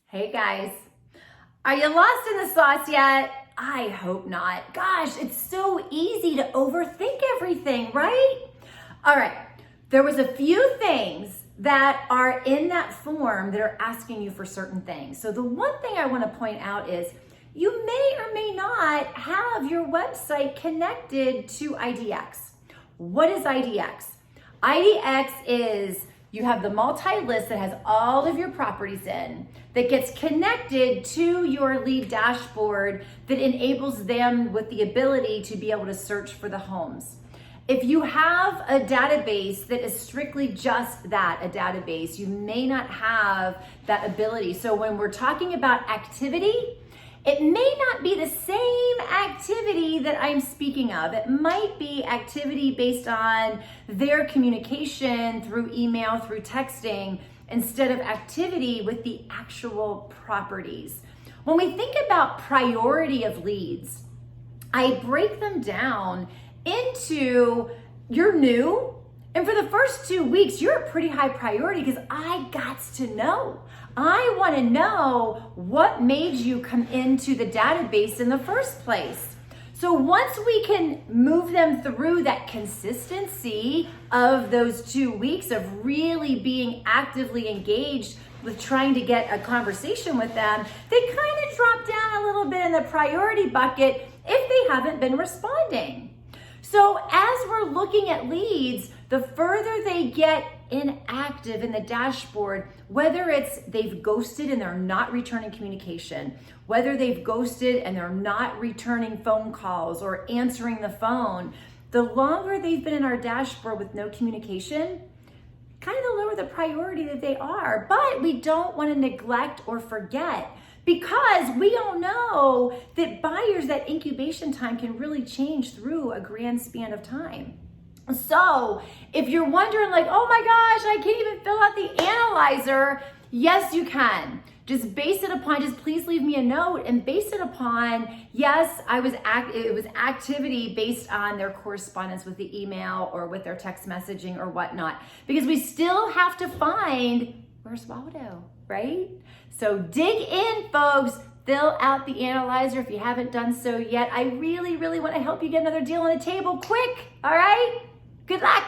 Hey guys, are you lost in the sauce yet? I hope not. Gosh, it's so easy to overthink everything, right? All right, there was a few things that are in that form that are asking you for certain things. So the one thing I want to point out is you may or may not have your website connected to IDX. What is IDX? IDX is you have the multi-list that has all of your properties in that gets connected to your lead dashboard that enables them with the ability to be able to search for the homes. If you have a database that is strictly just that, a database, you may not have that ability. So when we're talking about activity, it may not be the same activity that I'm speaking of. It might be activity based on their communication through email, through texting, instead of activity with the actual properties. When we think about priority of leads, I break them down into you're new, and for the first 2 weeks, you're a pretty high priority because I got to know. I want to know what made you come into the database in the first place. So once we can move them through that consistency of those 2 weeks of really being actively engaged with trying to get a conversation with them, they kind of drop down a little bit in the priority bucket if they haven't been responding. So as we're looking at leads, the further they get inactive in the dashboard, whether it's they've ghosted and they're not returning communication, whether they've ghosted and they're not returning phone calls or answering the phone, the longer they've been in our dashboard with no communication, kind of the lower the priority that they are. But we don't want to neglect or forget, because we all know that buyers, that incubation time can really change through a grand span of time. So if you're wondering like, oh my gosh, I can't even fill out the analyzer, yes, you can. Just base it upon, just please leave me a note and base it upon, yes, it was activity based on their correspondence with the email or with their text messaging or whatnot, because we still have to find where's Waldo, right? So dig in, folks. Fill out the analyzer if you haven't done so yet. I really, really want to help you get another deal on the table quick, all right? Good luck.